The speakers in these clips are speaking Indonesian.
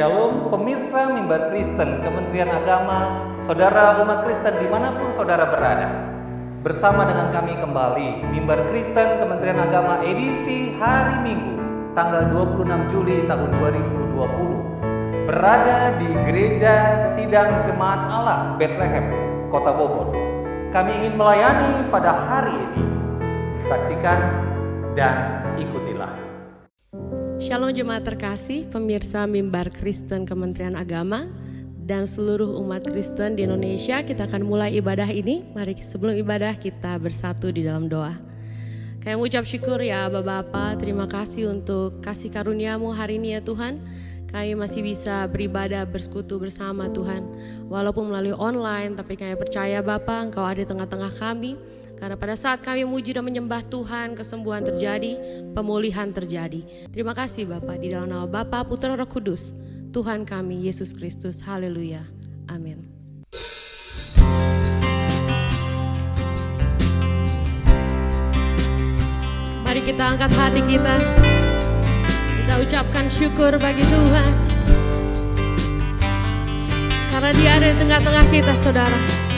Shalom pemirsa Mimbar Kristen Kementerian Agama, saudara umat Kristen dimanapun saudara berada. Bersama dengan kami kembali Mimbar Kristen Kementerian Agama edisi hari Minggu tanggal 26 Juli tahun 2020 berada di Gereja Sidang Jemaat Allah Bethlehem, Kota Bogor. Kami ingin melayani pada hari ini. Saksikan dan ikutilah. Shalom jemaat terkasih, pemirsa Mimbar Kristen Kementerian Agama dan seluruh umat Kristen di Indonesia. Kita akan mulai ibadah ini. Mari sebelum ibadah kita bersatu di dalam doa. Kami mengucap syukur ya Bapak, terima kasih untuk kasih karunia-Mu hari ini ya Tuhan. Kami masih bisa beribadah bersekutu bersama Tuhan. Walaupun melalui online, tapi kami percaya Bapak Engkau ada di tengah-tengah kami. Karena pada saat kami memuji dan menyembah Tuhan, kesembuhan terjadi, pemulihan terjadi. Terima kasih Bapa, di dalam nama Bapa, Putra, Roh Kudus, Tuhan kami, Yesus Kristus. Haleluya. Amin. Mari kita angkat hati kita. Kita ucapkan syukur bagi Tuhan. Karena Dia ada di tengah-tengah kita, saudara.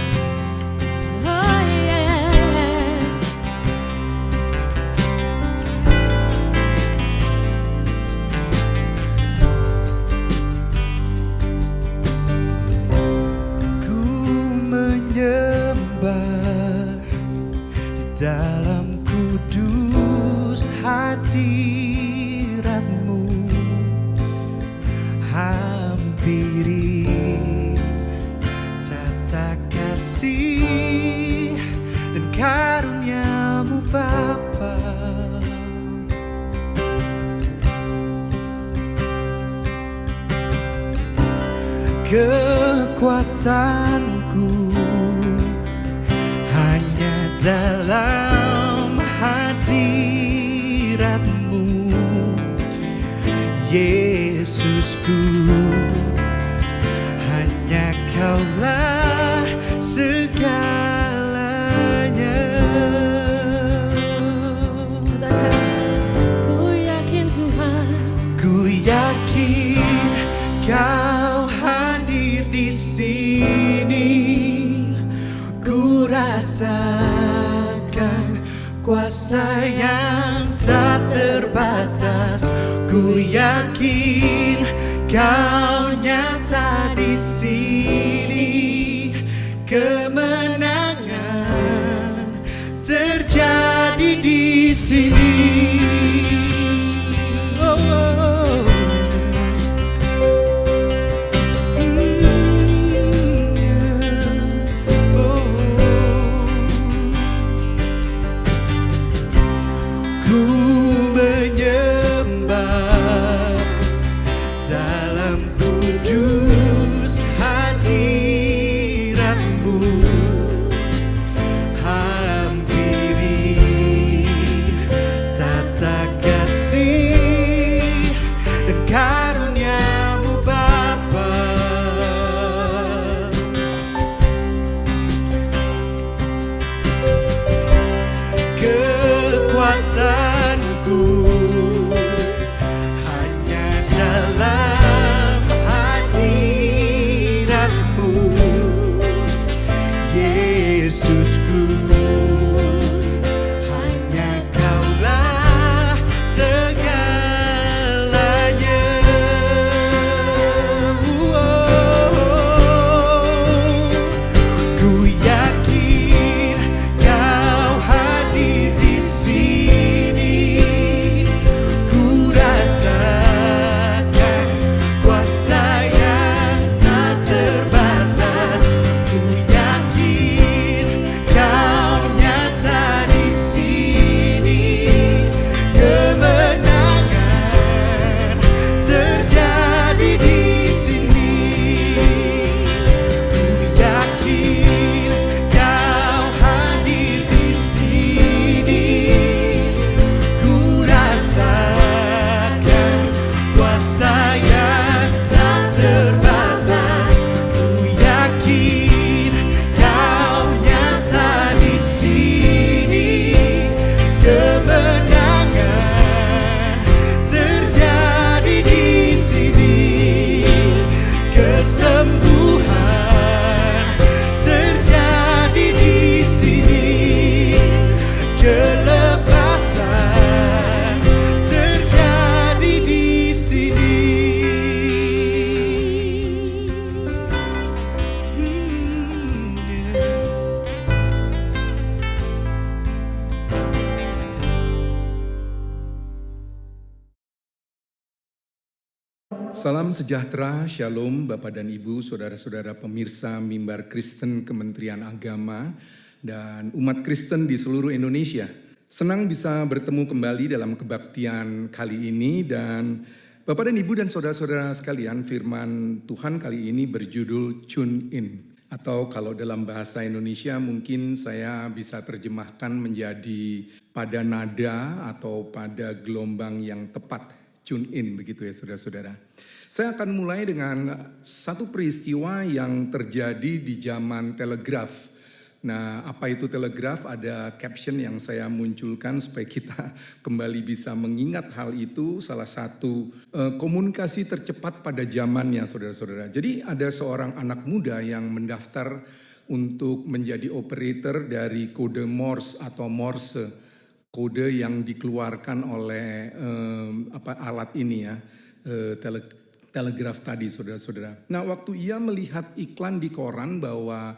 Dalam kudus hadirat-Mu, hampiri tata kasih dan karunia-Mu Bapa. Kekuatanku hanya dalam hadirat-Mu, Yesusku. Hanya Kaulah segalanya. Ku yakin Tuhan, ku yakin Kau hadir di sini. Ku rasakan kuasa yang tak terbatas. Ku yakin Kau nyata di sini. Kemenangan terjadi di sini. Oh, oh. Hanya dalam hati Salam sejahtera, shalom Bapak dan Ibu, saudara-saudara pemirsa Mimbar Kristen Kementerian Agama dan umat Kristen di seluruh Indonesia. Senang bisa bertemu kembali dalam kebaktian kali ini dan Bapak dan Ibu dan saudara-saudara sekalian, firman Tuhan kali ini berjudul Tune In. Atau kalau dalam bahasa Indonesia mungkin saya bisa terjemahkan menjadi pada nada atau pada gelombang yang tepat. Tune in begitu ya saudara-saudara. Saya akan mulai dengan satu peristiwa yang terjadi di zaman telegraf. Nah, apa itu telegraf? Ada caption yang saya munculkan supaya kita kembali bisa mengingat hal itu. Salah satu komunikasi tercepat pada zamannya saudara-saudara. Jadi ada seorang anak muda yang mendaftar untuk menjadi operator dari kode Morse atau Morse. Kode yang dikeluarkan oleh alat ini ya, telegraf tadi saudara-saudara. Nah waktu ia melihat iklan di koran bahwa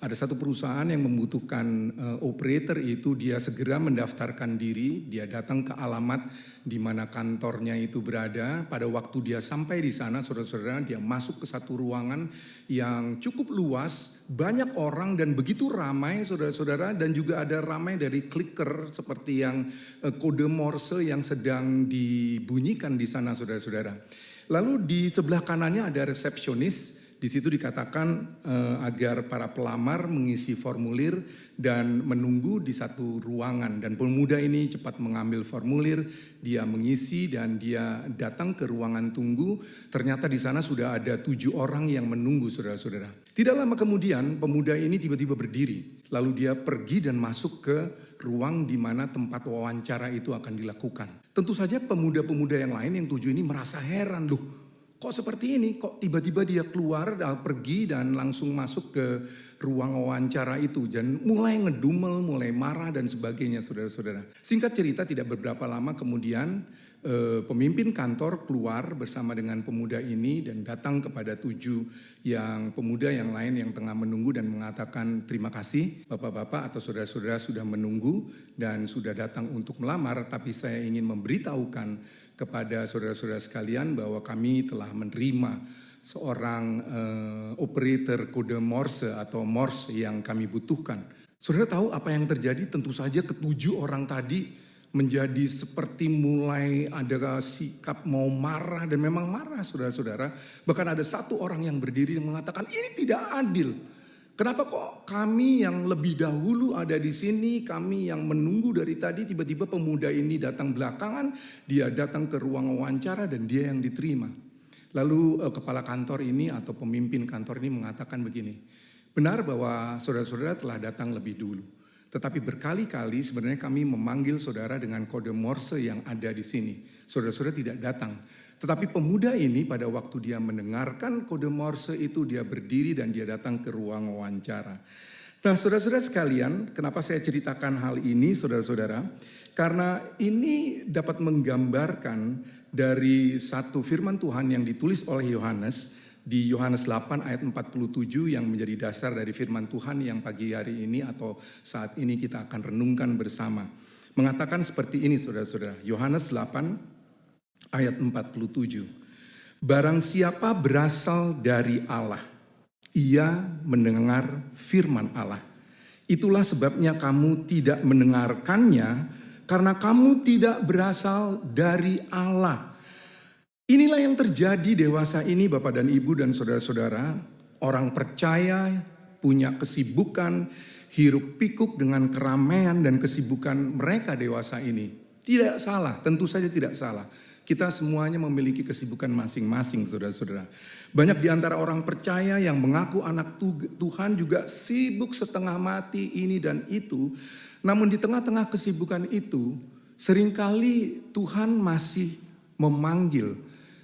ada satu perusahaan yang membutuhkan operator itu, dia segera mendaftarkan diri, dia datang ke alamat di mana kantornya itu berada. Pada waktu dia sampai di sana, saudara-saudara, dia masuk ke satu ruangan yang cukup luas, banyak orang dan begitu ramai, saudara-saudara, dan juga ada ramai dari clicker seperti yang kode Morse yang sedang dibunyikan di sana, saudara-saudara. Lalu di sebelah kanannya ada resepsionis. Di situ dikatakan agar para pelamar mengisi formulir dan menunggu di satu ruangan. Dan pemuda ini cepat mengambil formulir, dia mengisi dan dia datang ke ruangan tunggu. Ternyata di sana sudah ada 7 orang yang menunggu saudara-saudara. Tidak lama kemudian pemuda ini tiba-tiba berdiri. Lalu dia pergi dan masuk ke ruang di mana tempat wawancara itu akan dilakukan. Tentu saja pemuda-pemuda yang lain yang 7 ini merasa heran, loh. Kok seperti ini? Kok tiba-tiba dia keluar, pergi dan langsung masuk ke ruang wawancara itu. Dan mulai ngedumel, mulai marah dan sebagainya saudara-saudara. Singkat cerita tidak beberapa lama kemudian pemimpin kantor keluar bersama dengan pemuda ini dan datang kepada 7 pemuda yang lain yang tengah menunggu dan mengatakan terima kasih bapak-bapak atau saudara-saudara sudah menunggu dan sudah datang untuk melamar. Tapi saya ingin memberitahukan kepada saudara-saudara sekalian bahwa kami telah menerima seorang operator kode Morse atau Morse yang kami butuhkan. Saudara tahu apa yang terjadi? Tentu saja ke-7 orang tadi menjadi seperti mulai ada sikap mau marah dan memang marah saudara-saudara. Bahkan ada satu orang yang berdiri dan mengatakan ini tidak adil. Kenapa kok kami yang lebih dahulu ada di sini, kami yang menunggu dari tadi, tiba-tiba pemuda ini datang belakangan, dia datang ke ruang wawancara dan dia yang diterima. Lalu kepala kantor ini atau pemimpin kantor ini mengatakan begini, benar bahwa saudara-saudara telah datang lebih dulu. Tetapi berkali-kali sebenarnya kami memanggil saudara dengan kode Morse yang ada di sini. Saudara-saudara tidak datang. Tetapi pemuda ini pada waktu dia mendengarkan kode Morse itu dia berdiri dan dia datang ke ruang wawancara. Nah saudara-saudara sekalian, kenapa saya ceritakan hal ini saudara-saudara? Karena ini dapat menggambarkan dari satu firman Tuhan yang ditulis oleh Yohanes di Yohanes 8 ayat 47 yang menjadi dasar dari firman Tuhan yang pagi hari ini atau saat ini kita akan renungkan bersama. Mengatakan seperti ini saudara-saudara, Yohanes 8 ayat 47. Barang siapa berasal dari Allah, ia mendengar firman Allah. Itulah sebabnya kamu tidak mendengarkannya, karena kamu tidak berasal dari Allah. Inilah yang terjadi dewasa ini Bapak dan Ibu dan saudara-saudara. Orang percaya, punya kesibukan, hiruk pikuk dengan keramaian dan kesibukan mereka dewasa ini. Tidak salah, tentu saja tidak salah. Kita semuanya memiliki kesibukan masing-masing saudara-saudara. Banyak di antara orang percaya yang mengaku anak Tuhan juga sibuk setengah mati ini dan itu. Namun di tengah-tengah kesibukan itu, seringkali Tuhan masih memanggil.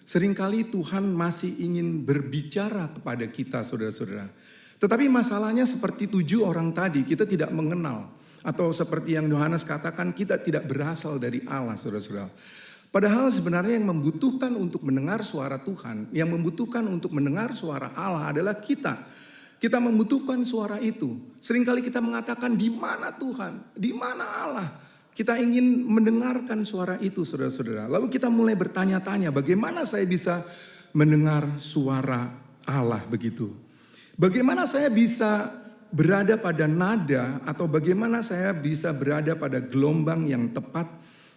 Seringkali Tuhan masih ingin berbicara kepada kita saudara-saudara. Tetapi masalahnya seperti 7 orang tadi, kita tidak mengenal. Atau seperti yang Yohanes katakan, kita tidak berasal dari Allah saudara-saudara. Padahal sebenarnya yang membutuhkan untuk mendengar suara Tuhan, yang membutuhkan untuk mendengar suara Allah adalah kita. Kita membutuhkan suara itu. Seringkali kita mengatakan, di mana Tuhan? Di mana Allah? Kita ingin mendengarkan suara itu saudara-saudara. Lalu kita mulai bertanya-tanya, bagaimana saya bisa mendengar suara Allah begitu. Bagaimana saya bisa berada pada nada atau bagaimana saya bisa berada pada gelombang yang tepat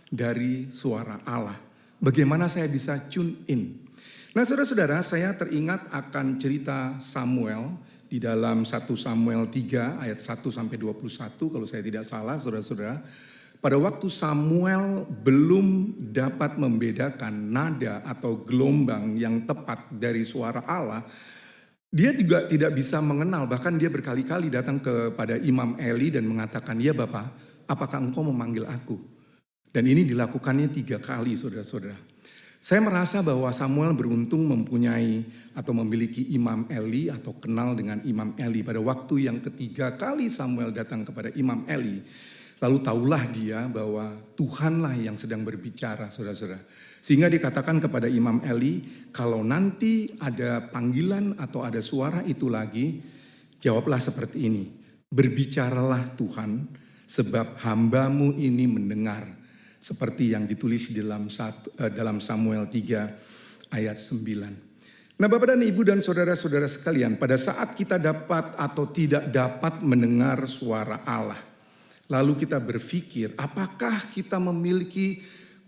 dari suara Allah? Bagaimana saya bisa tune in? Nah, saudara-saudara, saya teringat akan cerita Samuel di dalam 1 Samuel 3 ayat 1 sampai 21 kalau saya tidak salah, saudara-saudara. Pada waktu Samuel belum dapat membedakan nada atau gelombang yang tepat dari suara Allah, dia juga tidak bisa mengenal, bahkan dia berkali-kali datang kepada Imam Eli dan mengatakan, "Ya Bapak, apakah engkau memanggil aku?" Dan ini dilakukannya 3 kali, saudara-saudara. Saya merasa bahwa Samuel beruntung mempunyai atau memiliki Imam Eli atau kenal dengan Imam Eli. Pada waktu yang ketiga kali Samuel datang kepada Imam Eli, lalu tahulah dia bahwa Tuhanlah yang sedang berbicara, saudara-saudara. Sehingga dikatakan kepada Imam Eli, kalau nanti ada panggilan atau ada suara itu lagi, jawablah seperti ini. Berbicaralah Tuhan, sebab hambamu ini mendengar. Seperti yang ditulis di dalam Samuel 3 ayat 9. Nah, Bapak dan Ibu dan saudara-saudara sekalian, pada saat kita dapat atau tidak dapat mendengar suara Allah, lalu kita berpikir, apakah kita memiliki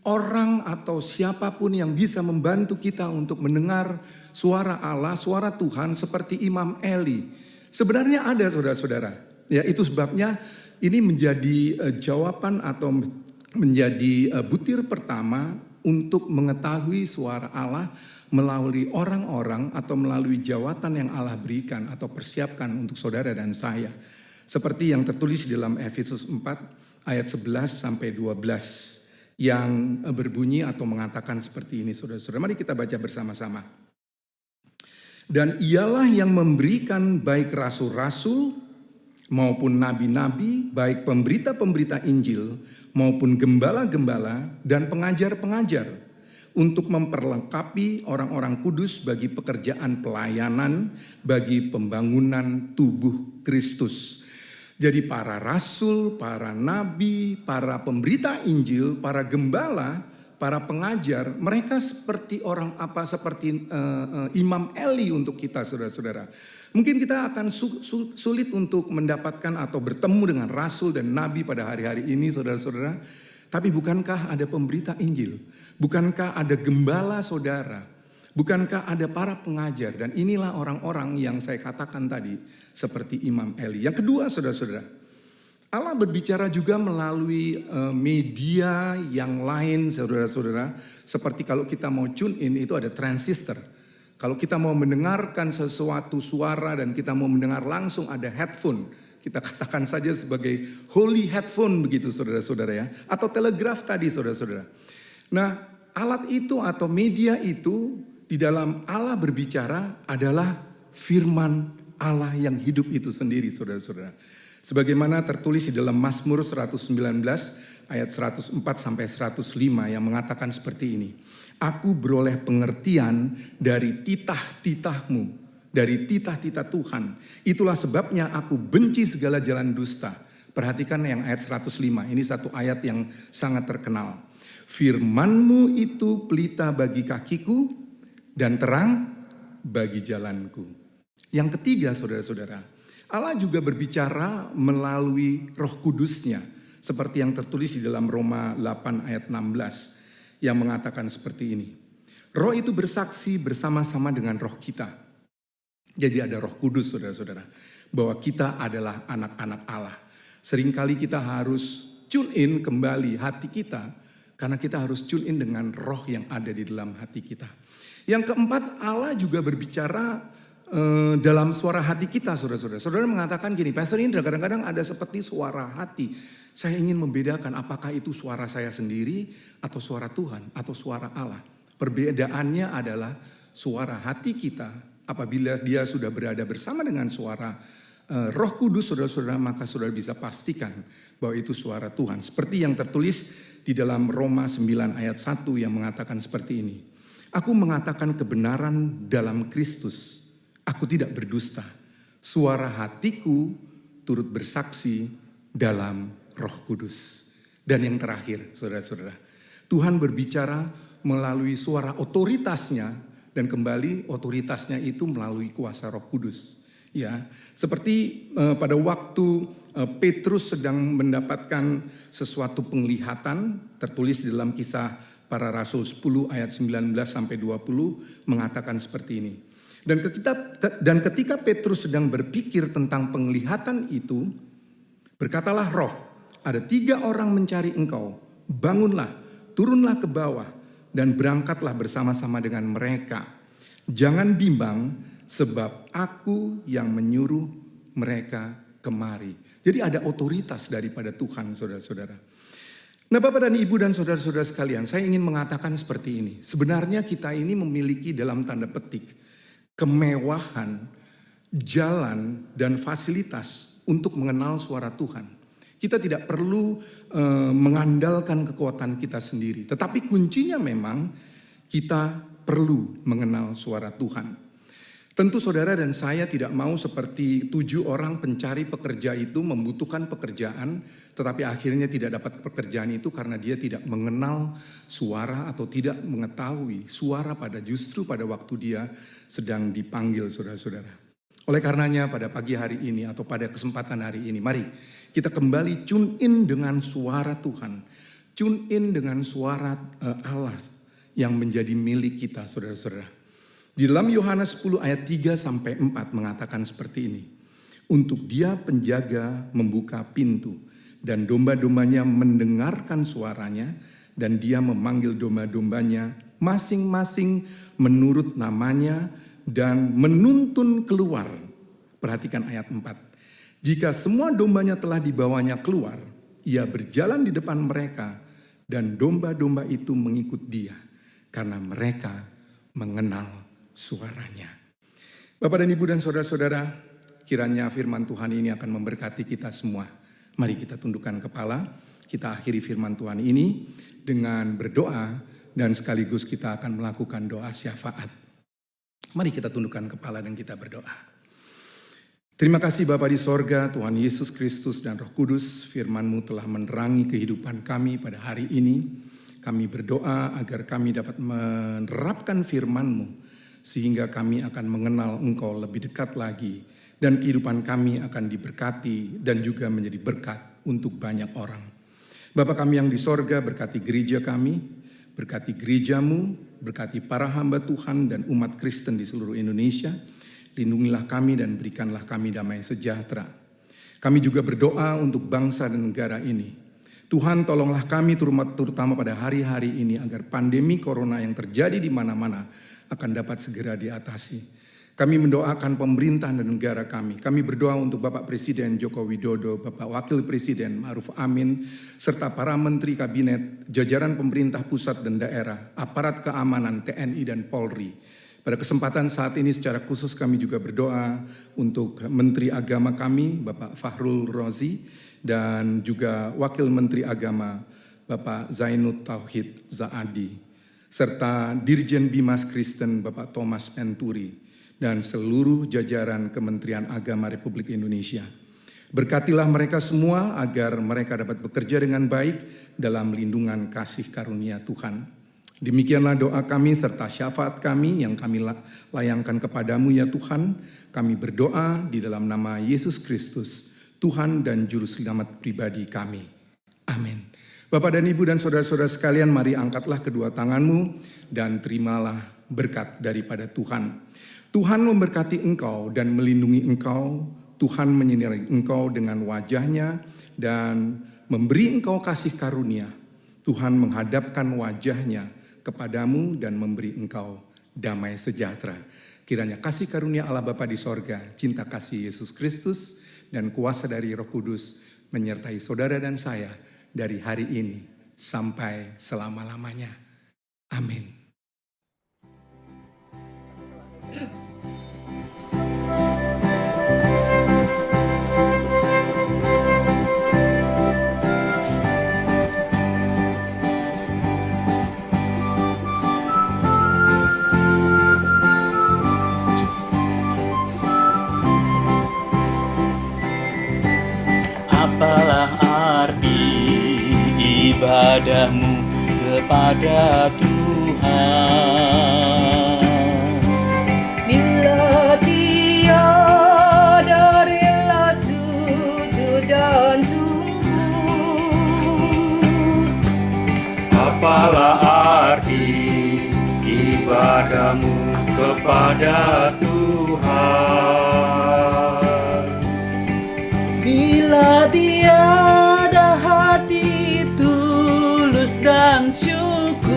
orang atau siapapun yang bisa membantu kita untuk mendengar suara Allah, suara Tuhan seperti Imam Eli? Sebenarnya ada, saudara-saudara. Ya, itu sebabnya ini menjadi jawaban atau menjadi butir pertama untuk mengetahui suara Allah melalui orang-orang atau melalui jawatan yang Allah berikan atau persiapkan untuk saudara dan saya. Seperti yang tertulis di dalam Efesus 4 ayat 11 sampai 12 yang berbunyi atau mengatakan seperti ini, saudara-saudara. Mari kita baca bersama-sama. Dan ialah yang memberikan baik rasul-rasul maupun nabi-nabi, baik pemberita-pemberita Injil maupun gembala-gembala dan pengajar-pengajar untuk memperlengkapi orang-orang kudus bagi pekerjaan pelayanan, bagi pembangunan tubuh Kristus. Jadi para rasul, para nabi, para pemberita Injil, para gembala, para pengajar, mereka seperti seperti Imam Eli untuk kita, saudara-saudara. Mungkin kita akan sulit untuk mendapatkan atau bertemu dengan rasul dan nabi pada hari-hari ini, saudara-saudara. Tapi bukankah ada pemberita Injil? Bukankah ada gembala saudara? Bukankah ada para pengajar? Dan inilah orang-orang yang saya katakan tadi seperti Imam Eli. Yang kedua, saudara-saudara, Allah berbicara juga melalui media yang lain, saudara-saudara. Seperti kalau kita mau tune in itu ada transistor. Kalau kita mau mendengarkan sesuatu suara dan kita mau mendengar langsung ada headphone. Kita katakan saja sebagai holy headphone begitu, saudara-saudara ya. Atau telegraf tadi, saudara-saudara. Nah, alat itu atau media itu di dalam Allah berbicara adalah firman Allah yang hidup itu sendiri, saudara-saudara. Sebagaimana tertulis di dalam Mazmur 119 ayat 104 sampai 105 yang mengatakan seperti ini. Aku beroleh pengertian dari titah-titahmu, dari titah-titah Tuhan. Itulah sebabnya aku benci segala jalan dusta. Perhatikan yang ayat 105, ini satu ayat yang sangat terkenal. Firman-Mu itu pelita bagi kakiku dan terang bagi jalanku. Yang ketiga, saudara-saudara, Allah juga berbicara melalui Roh Kudus-Nya. Seperti yang tertulis di dalam Roma 8 ayat 16 yang mengatakan seperti ini. Roh itu bersaksi bersama-sama dengan roh kita. Jadi ada Roh Kudus, saudara-saudara, bahwa kita adalah anak-anak Allah. Seringkali kita harus tune in kembali hati kita, karena kita harus tune in dengan roh yang ada di dalam hati kita. Yang keempat, Allah juga berbicara dalam suara hati kita, saudara-saudara. Saudara mengatakan gini, Pastor Indra, kadang-kadang ada seperti suara hati. Saya ingin membedakan apakah itu suara saya sendiri atau suara Tuhan atau suara Allah. Perbedaannya adalah suara hati kita apabila dia sudah berada bersama dengan suara Roh Kudus, saudara-saudara, maka saudara bisa pastikan bahwa itu suara Tuhan. Seperti yang tertulis di dalam Roma 9 ayat 1 yang mengatakan seperti ini. Aku mengatakan kebenaran dalam Kristus. Aku tidak berdusta. Suara hatiku turut bersaksi dalam Roh Kudus. Dan yang terakhir, saudara-saudara, Tuhan berbicara melalui suara otoritasnya dan kembali otoritasnya itu melalui kuasa Roh Kudus. Ya, seperti pada waktu Petrus sedang mendapatkan sesuatu penglihatan, tertulis di dalam Kisah Para Rasul 10 ayat 19 sampai 20 mengatakan seperti ini. Dan ketika Petrus sedang berpikir tentang penglihatan itu, berkatalah Roh, ada 3 orang mencari engkau, bangunlah, turunlah ke bawah, dan berangkatlah bersama-sama dengan mereka. Jangan bimbang, sebab aku yang menyuruh mereka kemari. Jadi ada otoritas daripada Tuhan, saudara-saudara. Nah, Bapak dan Ibu dan saudara-saudara sekalian, saya ingin mengatakan seperti ini. Sebenarnya kita ini memiliki dalam tanda petik kemewahan, jalan, dan fasilitas untuk mengenal suara Tuhan. Kita tidak perlu mengandalkan kekuatan kita sendiri. Tetapi kuncinya memang kita perlu mengenal suara Tuhan. Tentu saudara dan saya tidak mau seperti 7 orang pencari pekerja itu membutuhkan pekerjaan, tetapi akhirnya tidak dapat pekerjaan itu karena dia tidak mengenal suara atau tidak mengetahui suara justru pada waktu dia sedang dipanggil, saudara-saudara. Oleh karenanya pada pagi hari ini atau pada kesempatan hari ini, mari kita kembali tune in dengan suara Tuhan. Tune in dengan suara Allah yang menjadi milik kita, saudara-saudara. Di dalam Yohanes 10 ayat 3 sampai 4 mengatakan seperti ini. Untuk dia penjaga membuka pintu dan domba-dombanya mendengarkan suaranya dan dia memanggil domba-dombanya masing-masing menurut namanya dan menuntun keluar. Perhatikan ayat 4. Jika semua dombanya telah dibawanya keluar, ia berjalan di depan mereka dan domba-domba itu mengikut dia karena mereka mengenal suaranya. Bapak dan Ibu dan saudara-saudara, kiranya firman Tuhan ini akan memberkati kita semua. Mari kita tundukkan kepala, kita akhiri firman Tuhan ini dengan berdoa dan sekaligus kita akan melakukan doa syafaat. Mari kita tundukkan kepala dan kita berdoa. Terima kasih Bapa di sorga, Tuhan Yesus Kristus dan Roh Kudus, firman-Mu telah menerangi kehidupan kami pada hari ini. Kami berdoa agar kami dapat menerapkan firman-Mu, sehingga kami akan mengenal Engkau lebih dekat lagi, dan kehidupan kami akan diberkati dan juga menjadi berkat untuk banyak orang. Bapa kami yang di sorga, berkati gereja kami, berkati gereja-Mu, berkati para hamba Tuhan dan umat Kristen di seluruh Indonesia. Lindungilah kami dan berikanlah kami damai sejahtera. Kami juga berdoa untuk bangsa dan negara ini. Tuhan, tolonglah kami terutama pada hari-hari ini agar pandemi corona yang terjadi di mana-mana akan dapat segera diatasi. Kami mendoakan pemerintah dan negara kami. Kami berdoa untuk Bapak Presiden Joko Widodo, Bapak Wakil Presiden Ma'ruf Amin, serta para menteri kabinet, jajaran pemerintah pusat dan daerah, aparat keamanan TNI dan Polri. Pada kesempatan saat ini secara khusus kami juga berdoa untuk Menteri Agama kami, Bapak Fahrul Razi, dan juga Wakil Menteri Agama, Bapak Zainud Tauhid Zaadi, serta Dirjen Bimas Kristen Bapak Thomas Menturi, dan seluruh jajaran Kementerian Agama Republik Indonesia. Berkatilah mereka semua agar mereka dapat bekerja dengan baik dalam lindungan kasih karunia Tuhan. Demikianlah doa kami serta syafaat kami yang kami layangkan kepadamu ya Tuhan. Kami berdoa di dalam nama Yesus Kristus, Tuhan dan Juru Selamat pribadi kami. Amin. Bapak dan Ibu dan saudara-saudara sekalian, mari angkatlah kedua tanganmu dan terimalah berkat daripada Tuhan. Tuhan memberkati engkau dan melindungi engkau. Tuhan menyinari engkau dengan wajahnya dan memberi engkau kasih karunia. Tuhan menghadapkan wajahnya kepadamu dan memberi engkau damai sejahtera. Kiranya kasih karunia Allah Bapa di sorga, cinta kasih Yesus Kristus, dan kuasa dari Roh Kudus menyertai saudara dan saya dari hari ini sampai selama-lamanya. Amin. Apalah arti ibadahmu kepada Tuhan? ibadahmu kepada Tuhan. Bila tiada hati tulus dan syukur,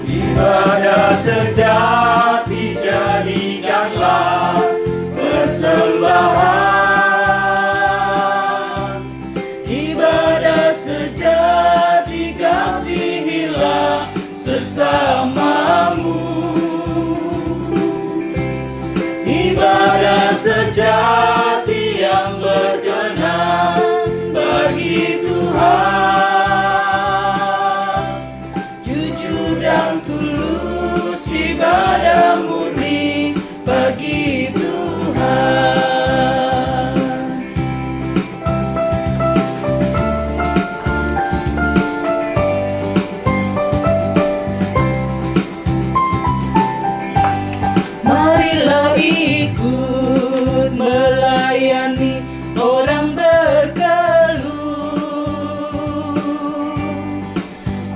ibadah sejati jadikanlah persembahan. Ibadah sejati kasihilah sesamamu. Ibadah sejati yang berkenan bagi Tuhan. Jujur dan tulus ibadah murni bagi Tuhan. Marilah ikut melayani orang berkeluh,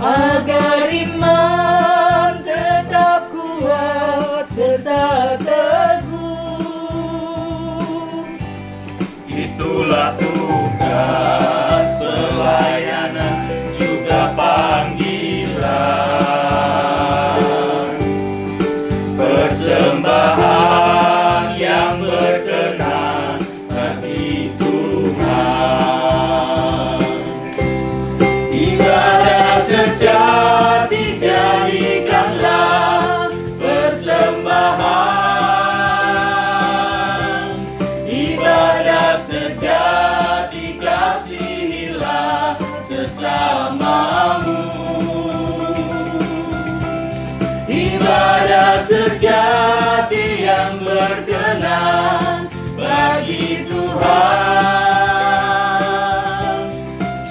agar iman tetap kuat serta teguh. Itulah tugas pelayanan juga panggilan, persembahan yang berkenan bagi Tuhan. Ibadah sejati jadikanlah persembahan. Ibadah sejati kasihilah sesamamu. Ibadah sejati yang berkenan bagi Tuhan.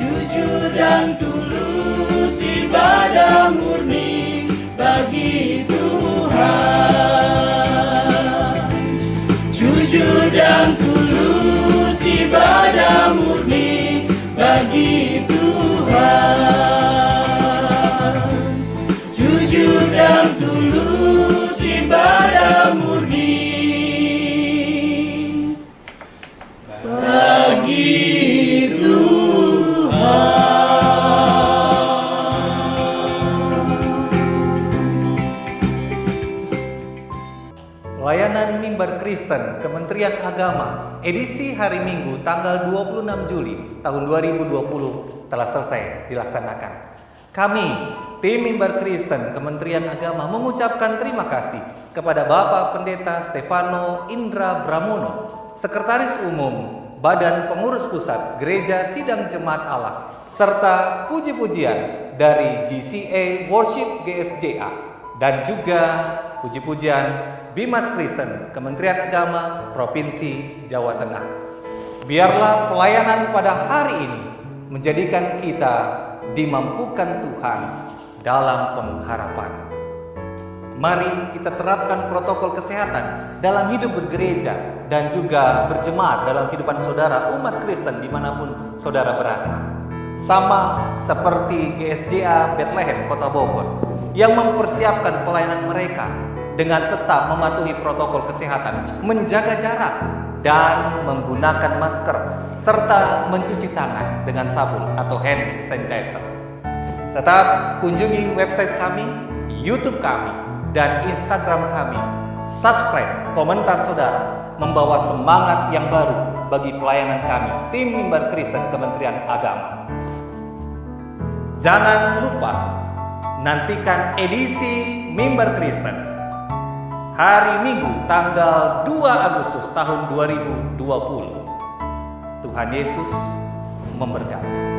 Jujur dan tulus ibadah murni bagi Tuhan. Jujur dan tulus ibadah murni bagi Tuhan. Jujur dan tulus ibadah murni bagi Tuhan. Layanan Mimbar Kristen Kementerian Agama edisi hari Minggu tanggal 26 Juli tahun 2020 telah selesai dilaksanakan. Kami, tim Mimbar Kristen Kementerian Agama mengucapkan terima kasih kepada Bapak Pendeta Stefano Indra Bramono, Sekretaris Umum Badan Pengurus Pusat Gereja Sidang Jemaat Allah, serta puji-pujian dari GCA Worship GSJA, dan juga puji-pujian Bimas Kristen Kementerian Agama Provinsi Jawa Tengah. Biarlah pelayanan pada hari ini menjadikan kita dimampukan Tuhan dalam pengharapan. Mari kita terapkan protokol kesehatan dalam hidup bergereja dan juga berjemaat dalam kehidupan saudara umat Kristen dimanapun saudara berada. Sama seperti GSJA Bethlehem Kota Bogor yang mempersiapkan pelayanan mereka dengan tetap mematuhi protokol kesehatan, menjaga jarak, dan menggunakan masker, serta mencuci tangan dengan sabun atau hand sanitizer. Tetap kunjungi website kami, YouTube kami, dan Instagram kami. Subscribe, komentar saudara, membawa semangat yang baru bagi pelayanan kami, tim Mimbar Kristen Kementerian Agama. Jangan lupa, nantikan edisi Mimbar Kristen hari Minggu tanggal 2 Agustus tahun 2020. Tuhan Yesus memberkati.